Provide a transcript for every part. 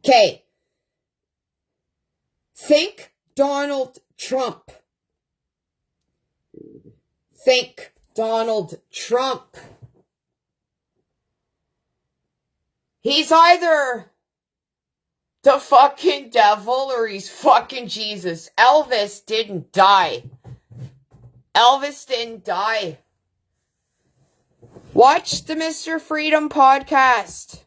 Okay. Think Donald Trump. Think Donald Trump. He's either the fucking devil or he's fucking Jesus. Elvis didn't die. Elvis didn't die. Watch the Mr. Freedom podcast.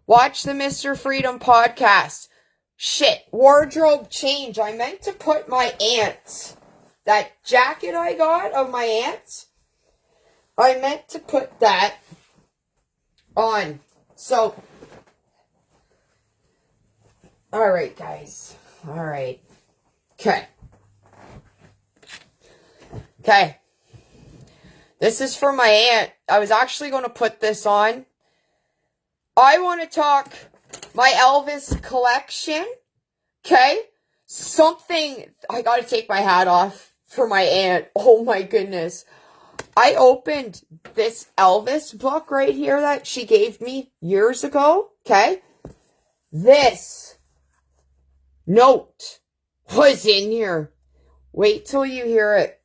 Watch the Mr. Freedom podcast. Shit, wardrobe change. I meant to put my aunt's, that jacket I got of my aunt's, I meant to put that on. So, alright guys. Alright. Okay. Okay. This is for my aunt. I was actually going to put this on. I want to talk my Elvis collection. Okay? Something, I got to take my hat off for my aunt. Oh my goodness. I opened this Elvis book right here that she gave me years ago. Okay? This note was in here. Wait till you hear it.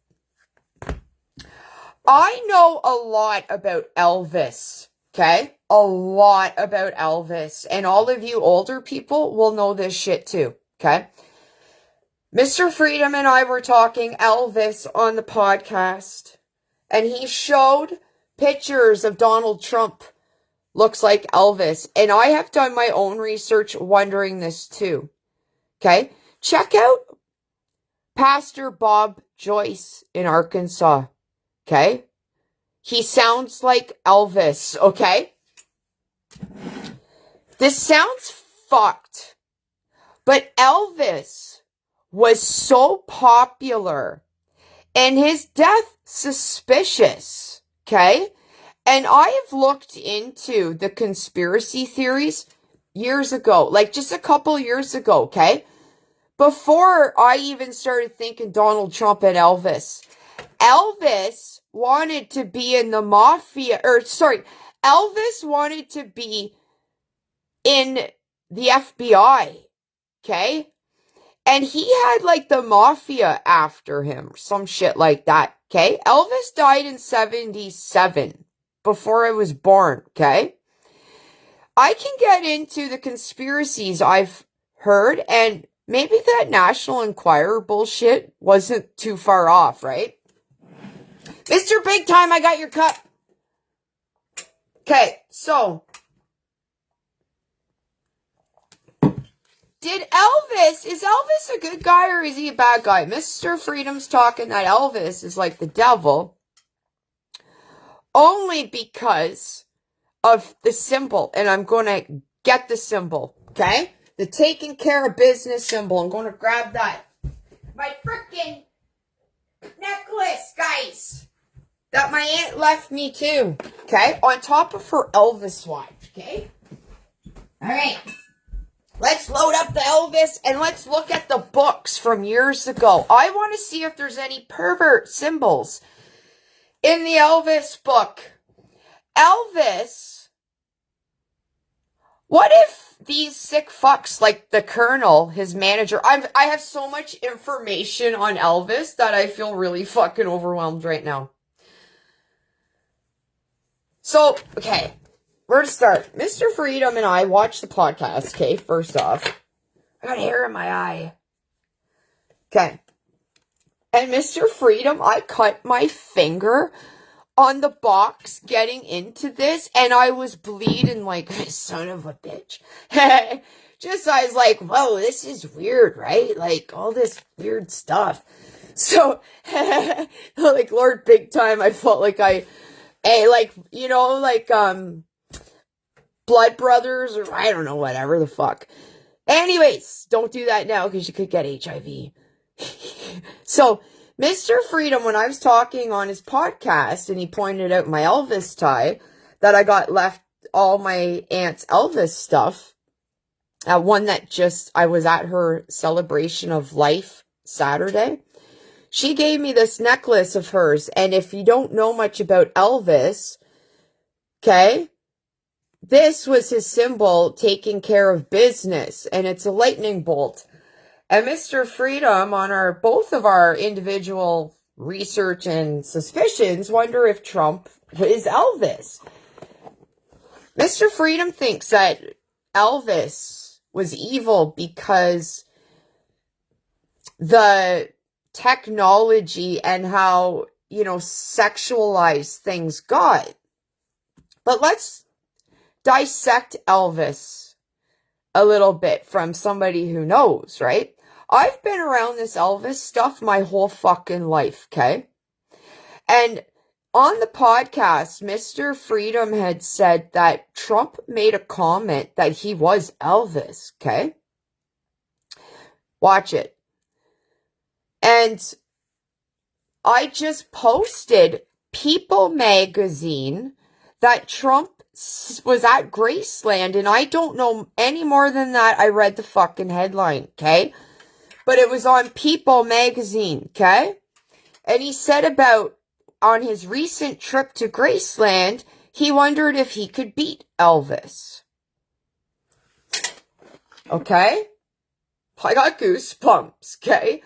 I know a lot about Elvis, okay? A lot about Elvis. And all of you older people will know this shit too, okay? Mr. Freedom and I were talking Elvis on the podcast. And he showed pictures of Donald Trump looks like Elvis. And I have done my own research wondering this too, okay? Check out Pastor Bob Joyce in Arkansas. Okay? He sounds like Elvis, okay? This sounds fucked. But Elvis was so popular and his death suspicious, okay? And I have looked into the conspiracy theories years ago, like just a couple years ago, okay? Before I even started thinking Donald Trump and Elvis. Elvis wanted to be in the mafia, Elvis wanted to be in the FBI, okay? And he had like the mafia after him, some shit like that, okay? Elvis died in 1977, before I was born, okay? I can get into the conspiracies I've heard, and maybe that National Enquirer bullshit wasn't too far off, right? Mr. Big Time, I got your cup. Okay, so. Is Elvis a good guy or is he a bad guy? Mr. Freedom's talking that Elvis is like the devil. Only because of the symbol. And I'm going to get the symbol, okay? The taking care of business symbol. I'm going to grab that. My freaking necklace, guys. That my aunt left me too, okay? On top of her Elvis watch, okay? Alright. Let's load up the Elvis and let's look at the books from years ago. I want to see if there's any pervert symbols in the Elvis book. Elvis, what if these sick fucks like the Colonel, his manager, I have so much information on Elvis that I feel really fucking overwhelmed right now. So, okay, where to start? Mr. Freedom and I watched the podcast, okay, first off. I got hair in my eye. Okay. And Mr. Freedom, I cut my finger on the box getting into this, and I was bleeding like, son of a bitch. I was like, whoa, this is weird, right? Like, all this weird stuff. So, like, Lord Big Time, I felt like Blood Brothers, or I don't know, whatever the fuck. Anyways, don't do that now because you could get HIV. So, Mr. Freedom, when I was talking on his podcast and he pointed out my Elvis tie, that I got left all my aunt's Elvis stuff, one that I was at her celebration of life Saturday. She gave me this necklace of hers, and if you don't know much about Elvis, okay, this was his symbol taking care of business, and it's a lightning bolt. And Mr. Freedom, on both of our individual research and suspicions, wonder if Trump is Elvis. Mr. Freedom thinks that Elvis was evil because the technology and how, sexualized things got. But let's dissect Elvis a little bit from somebody who knows, right? I've been around this Elvis stuff my whole fucking life, okay? And on the podcast, Mr. Freedom had said that Trump made a comment that he was Elvis, okay? Watch it. And I just posted People magazine that Trump was at Graceland, and I don't know any more than that. I read the fucking headline, okay? But it was on People magazine, okay? And he said about, on his recent trip to Graceland, he wondered if he could beat Elvis. Okay? I got goosebumps, okay?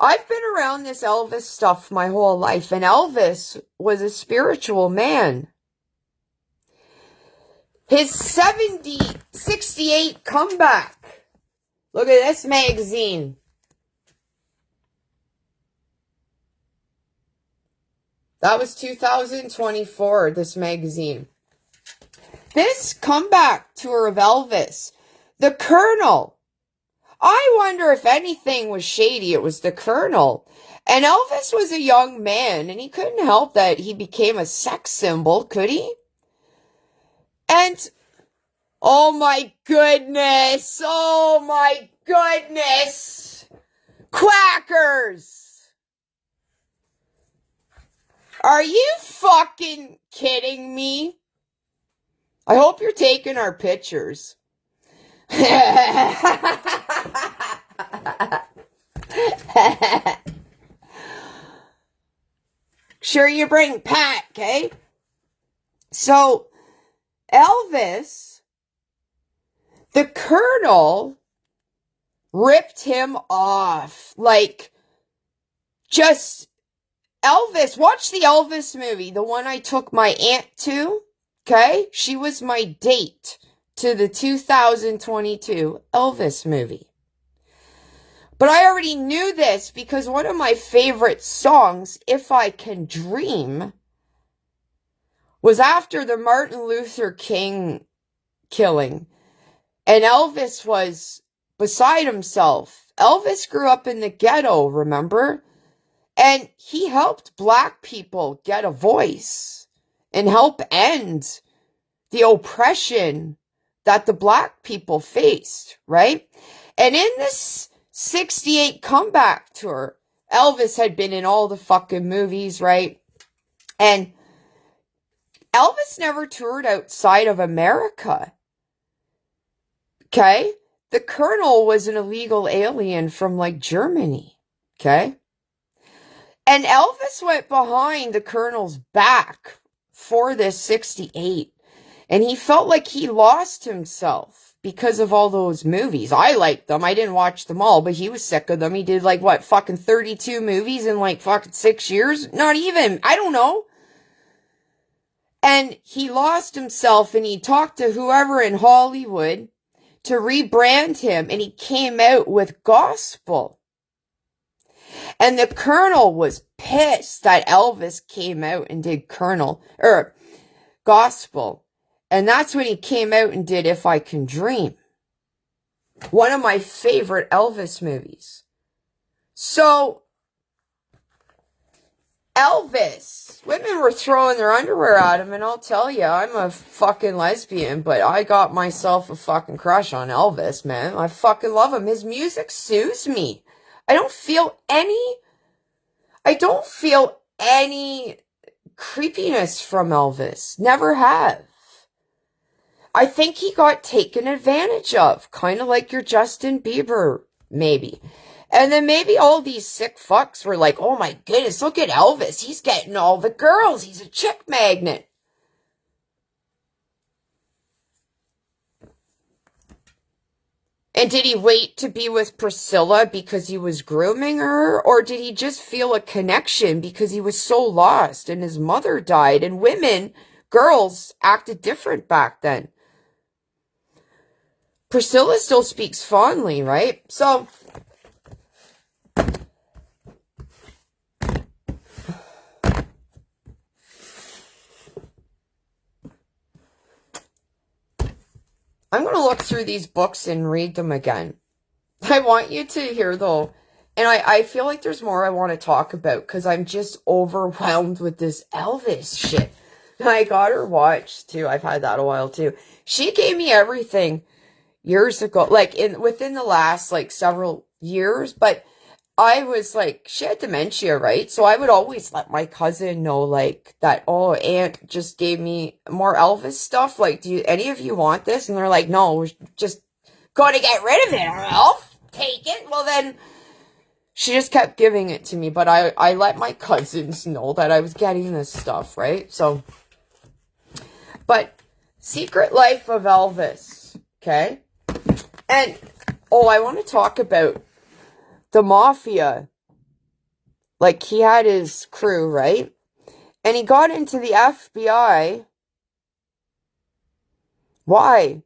I've been around this Elvis stuff my whole life, and Elvis was a spiritual man. His 68 comeback. Look at this magazine. That was 2024, this magazine. This comeback tour of Elvis, the Colonel. I wonder if anything was shady, it was the Colonel. And Elvis was a young man, and he couldn't help that he became a sex symbol, could he? And, oh my goodness, quackers! Are you fucking kidding me? I hope you're taking our pictures. Sure you bring Pat, okay? So, Elvis, the Colonel, ripped him off. Like, just, Elvis, watch the Elvis movie, the one I took my aunt to, okay? She was my date to the 2022 Elvis movie. But I already knew this because one of my favorite songs, If I Can Dream, was after the Martin Luther King killing. And Elvis was beside himself. Elvis grew up in the ghetto, remember? And he helped black people get a voice and help end the oppression that the black people faced, right? And in this 68 comeback tour, Elvis had been in all the fucking movies, right? And Elvis never toured outside of America. Okay? The Colonel was an illegal alien from, like, Germany. Okay? And Elvis went behind the Colonel's back for this 68. And he felt like he lost himself because of all those movies. I liked them. I didn't watch them all, but he was sick of them. He did, like, what, fucking 32 movies in, like, fucking 6 years? Not even. I don't know. And he lost himself, and he talked to whoever in Hollywood to rebrand him, and he came out with gospel. And the Colonel was pissed that Elvis came out and did gospel. And that's when he came out and did If I Can Dream. One of my favorite Elvis movies. So, Elvis, women were throwing their underwear at him, and I'll tell you, I'm a fucking lesbian, but I got myself a fucking crush on Elvis, man. I fucking love him. His music soothes me. I don't feel any creepiness from Elvis. Never have. I think he got taken advantage of, kind of like your Justin Bieber, maybe. And then maybe all these sick fucks were like, oh my goodness, look at Elvis. He's getting all the girls. He's a chick magnet. And did he wait to be with Priscilla because he was grooming her? Or did he just feel a connection because he was so lost and his mother died? And women, girls, acted different back then. Priscilla still speaks fondly, right? So, I'm going to look through these books and read them again. I want you to hear, though, and I feel like there's more I want to talk about because I'm just overwhelmed with this Elvis shit. I got her watch, too. I've had that a while, too. She gave me everything years ago, like within the last, like, several years, but I was like, she had dementia, right? So I would always let my cousin know, like, that, oh, Aunt just gave me more Elvis stuff. Like, do any of you want this? And they're like, no, we're just going to get rid of it. I'll take it. Well, then she just kept giving it to me. But I let my cousins know that I was getting this stuff, right? So, but Secret Life of Elvis, okay? And, oh, I want to talk about the mafia. Like, he had his crew, right? And he got into the FBI. Why?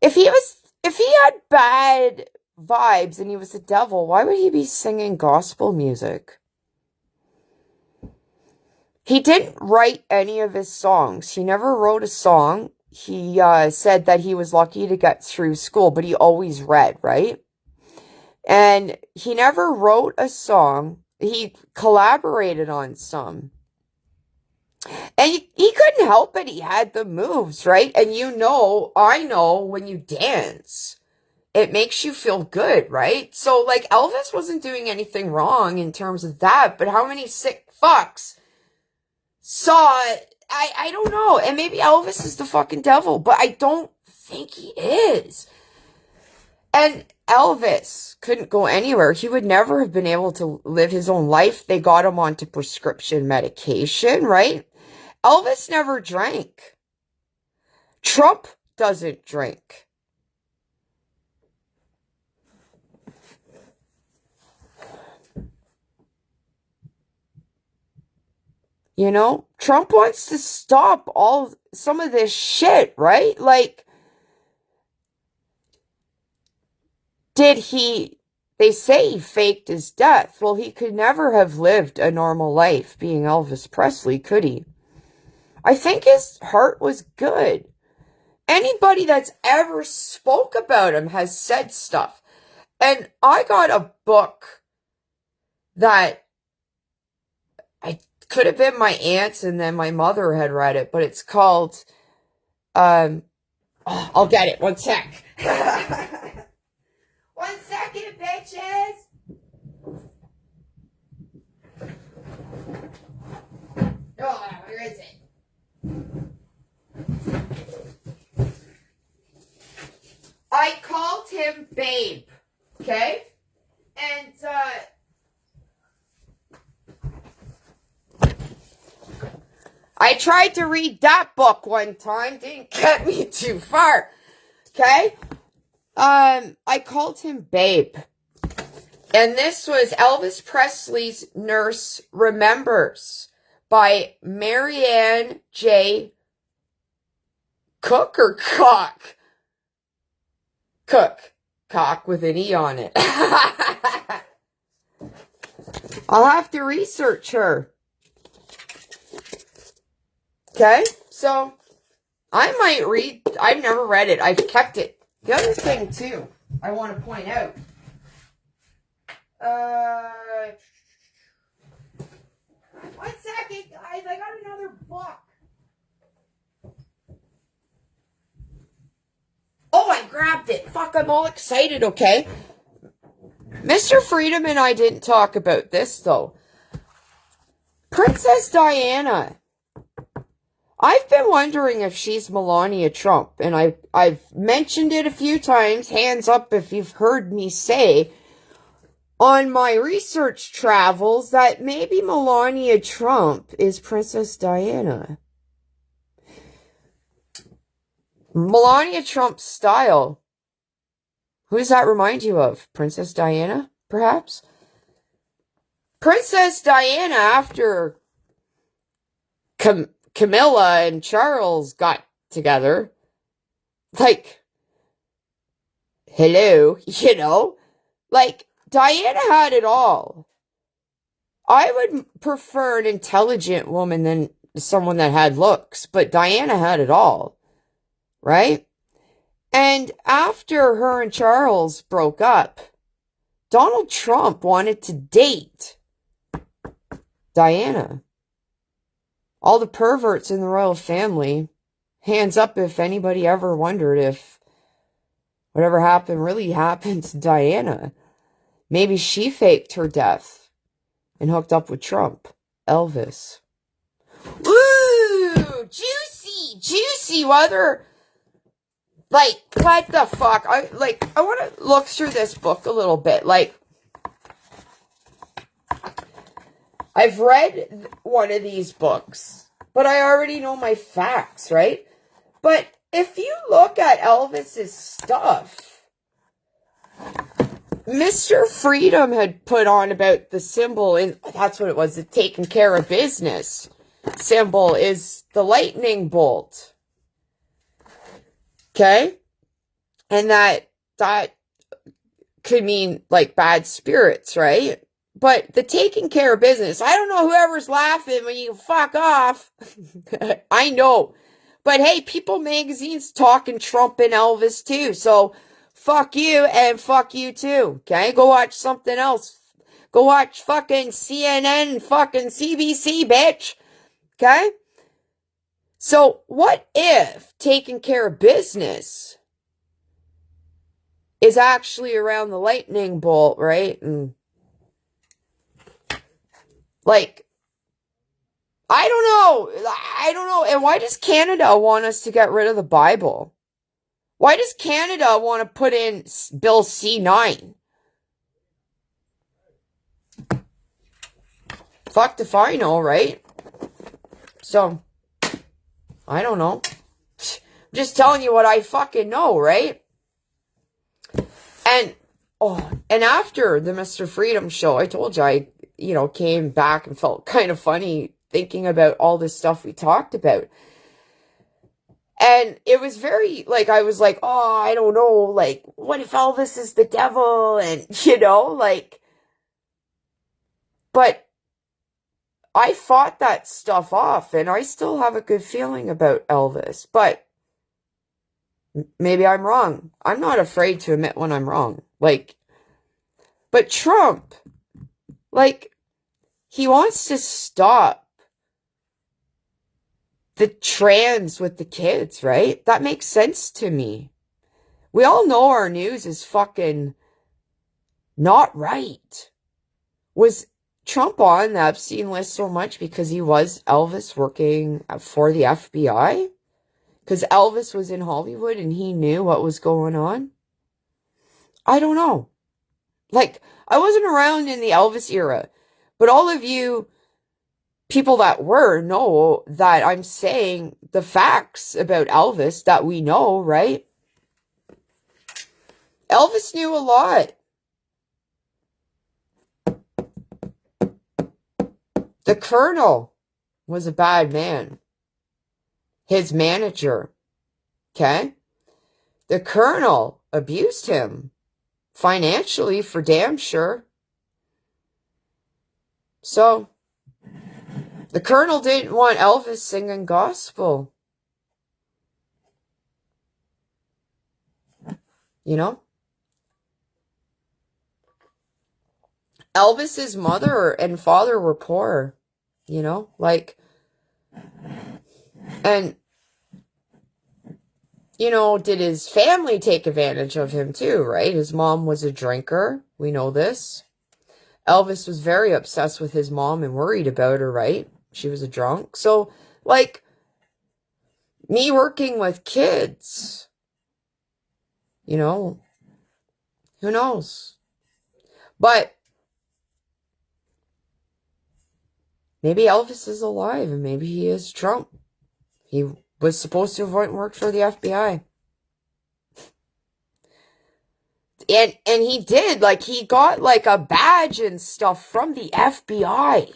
If he had bad vibes and he was the devil, why would he be singing gospel music? He didn't write any of his songs. He never wrote a song. He said that he was lucky to get through school, but he always read, right? And he never wrote a song. He collaborated on some. And he couldn't help it. He had the moves, right? And you know, I know when you dance, it makes you feel good, right? So, like, Elvis wasn't doing anything wrong in terms of that, but how many sick fucks saw it? I don't know. And maybe Elvis is the fucking devil, but I don't think he is. And Elvis couldn't go anywhere. He would never have been able to live his own life. They got him onto prescription medication, right? Elvis never drank. Trump doesn't drink. You know, Trump wants to stop some of this shit, right? Like, they say he faked his death. Well, he could never have lived a normal life being Elvis Presley, could he? I think his heart was good. Anybody that's ever spoke about him has said stuff. And I got a book that I could have been my aunt's and then my mother had read it, but it's called, I'll get it, one sec. 1 second, bitches! Oh, where is it? I called him Babe, okay? And, I tried to read that book one time, didn't get me too far, okay? I called him Babe. And this was Elvis Presley's Nurse Remembers by Marianne J. Cook or Cock? Cook. Cock with an E on it. I'll have to research her. Okay? So, I might read. I've never read it. I've kept it. The other thing, too, I want to point out. 1 second, guys. I got another book. Oh, I grabbed it. Fuck, I'm all excited, okay? Mr. Freedom and I didn't talk about this, though. Princess Diana. I've been wondering if she's Melania Trump, and I've mentioned it a few times, hands up if you've heard me say, on my research travels, that maybe Melania Trump is Princess Diana. Melania Trump's style Who does that remind you of? Princess Diana, perhaps? Princess Diana, after Camilla and Charles got together, like, hello, you know? Like, Diana had it all. I would prefer an intelligent woman than someone that had looks, but Diana had it all, right? And after her and Charles broke up, Donald Trump wanted to date Diana. All the perverts in the royal family, hands up if anybody ever wondered if whatever happened really happened to Diana. Maybe she faked her death and hooked up with Trump. Elvis. Ooh, juicy weather. Like, what the fuck? I want to look through this book a little bit. Like, I've read one of these books, but I already know my facts, right? But if you look at Elvis's stuff, Mr. Freedom had put on about the symbol, and that's what it was, the taking care of business symbol is the lightning bolt. Okay? And that could mean, like, bad spirits, right? But the taking care of business, I don't know whoever's laughing when you fuck off. I know. But hey, People Magazine's talking Trump and Elvis too. So fuck you and fuck you too. Okay? Go watch something else. Go watch fucking CNN and fucking CBC, bitch. Okay? So what if taking care of business is actually around the lightning bolt, right? And like, I don't know. And why does Canada want us to get rid of the Bible? Why does Canada want to put in Bill C-9? Fucked if I know, right? So, I don't know. I'm just telling you what I fucking know, right? And after the Mr. Freedom show, I told you I came back and felt kind of funny thinking about all this stuff we talked about. And it was very, like, I was like, oh, I don't know, like, what if Elvis is the devil? And, like, but I fought that stuff off, and I still have a good feeling about Elvis, but maybe I'm wrong. I'm not afraid to admit when I'm wrong. Like, but Trump, like, he wants to stop the trans with the kids, right? That makes sense to me. We all know our news is fucking not right. Was Trump on the Epstein list so much because he was Elvis working for the FBI? Because Elvis was in Hollywood and he knew what was going on? I don't know. Like, I wasn't around in the Elvis era, but all of you people that were know that I'm saying the facts about Elvis that we know, right? Elvis knew a lot. The Colonel was a bad man. His manager, okay? The Colonel abused him financially for damn sure. So, the Colonel didn't want Elvis singing gospel. You know? Elvis's mother and father were poor. You know? Like, and, did his family take advantage of him too, right? His mom was a drinker. We know this. Elvis was very obsessed with his mom and worried about her, right? She was a drunk. So, like, me working with kids, who knows? But maybe Elvis is alive and maybe he is Trump. He was supposed to have worked for the FBI. And he did, like, he got, like, a badge and stuff from the FBI.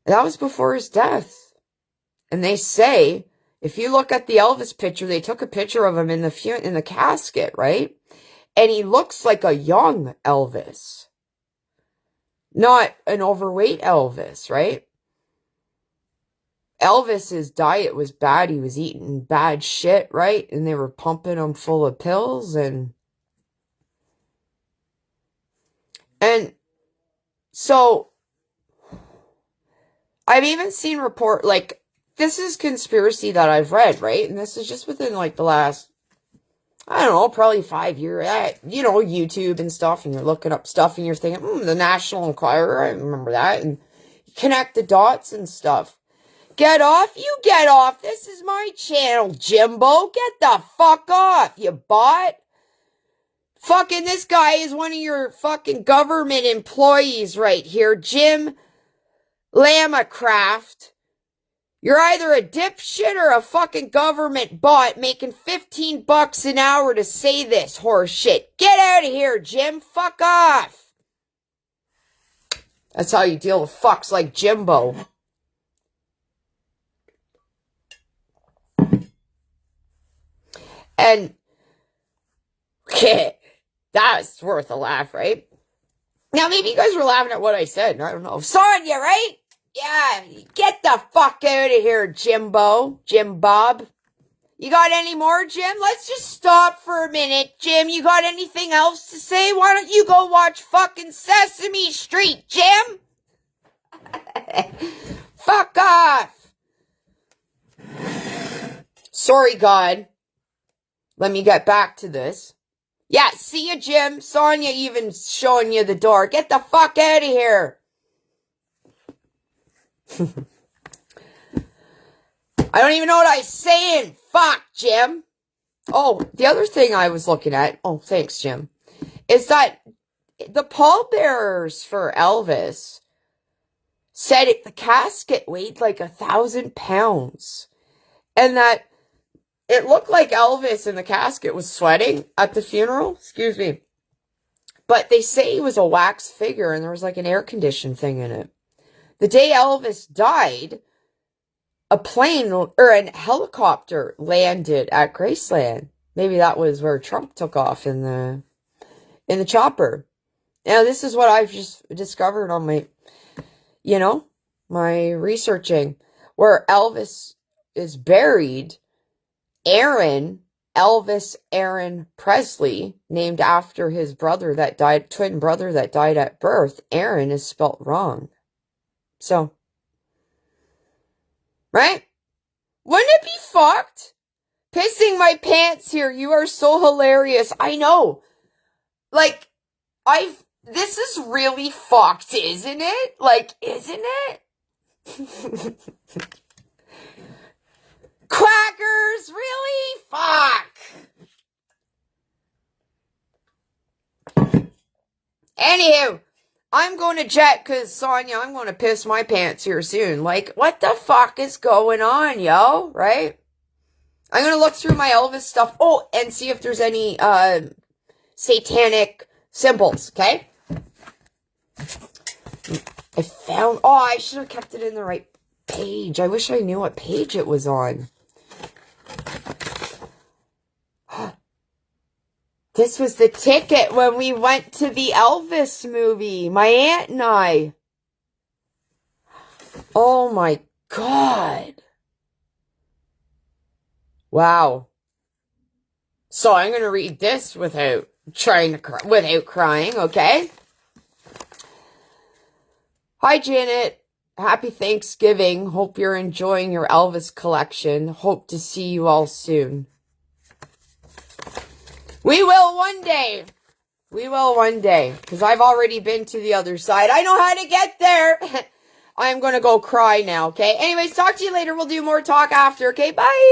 That was before his death. And they say, if you look at the Elvis picture, they took a picture of him in the casket, right? And he looks like a young Elvis. Not an overweight Elvis, right? Elvis's diet was bad. He was eating bad shit, right? And they were pumping him full of pills and so I've even seen like, this is conspiracy that I've read, right? And this is just within, like, the last, I don't know, probably 5 years. You know, YouTube and stuff, and you're looking up stuff, and you're thinking, the National Enquirer, I remember that, and you connect the dots and stuff. Get off? You get off. This is my channel, Jimbo. Get the fuck off, you bot. Fucking this guy is one of your fucking government employees right here, Jim Lamacraft. You're either a dipshit or a fucking government bot making $15 an hour to say this horse shit. Get out of here, Jim. Fuck off. That's how you deal with fucks like Jimbo. And that's worth a laugh, right? Now, maybe you guys were laughing at what I said. I don't know. Sonya, right? Yeah, get the fuck out of here, Jimbo. Jim Bob. You got any more, Jim? Let's just stop for a minute. Jim, you got anything else to say? Why don't you go watch fucking Sesame Street, Jim? Fuck off. Sorry, God. Let me get back to this. Yeah, see you, Jim. Sonya even showing you the door. Get the fuck out of here. I don't even know what I'm saying. Fuck, Jim. Oh, the other thing I was looking at, oh, thanks, Jim, is that the pallbearers for Elvis said the casket weighed like 1,000 pounds. And that it looked like Elvis in the casket was sweating at the funeral. Excuse me. But they say he was a wax figure and there was like an air conditioned thing in it. The day Elvis died, a plane or a helicopter landed at Graceland. Maybe that was where Trump took off in the chopper. Now, this is what I've just discovered on my, my researching. Where Elvis is buried, Elvis Aaron Presley, named after his twin brother that died at birth, Aaron is spelt wrong. So, right? Wouldn't it be fucked? Pissing my pants here. You are so hilarious. I know. Like, this is really fucked, isn't it? Like, isn't it? Quackers, really? Fuck. Anywho, I'm going to jet because, Sonya, I'm going to piss my pants here soon. Like, what the fuck is going on, yo? Right? I'm going to look through my Elvis stuff. Oh, and see if there's any satanic symbols, okay? I should have kept it in the right page. I wish I knew what page it was on. This was the ticket when we went to the Elvis movie, my aunt and I. Oh my God. Wow. So I'm going to read this without crying, okay? Hi, Janet. Happy Thanksgiving. Hope you're enjoying your Elvis collection. Hope to see you all soon. We will one day. We will one day. Because I've already been to the other side. I know how to get there. I'm going to go cry now, okay? Anyways, talk to you later. We'll do more talk after, okay? Bye.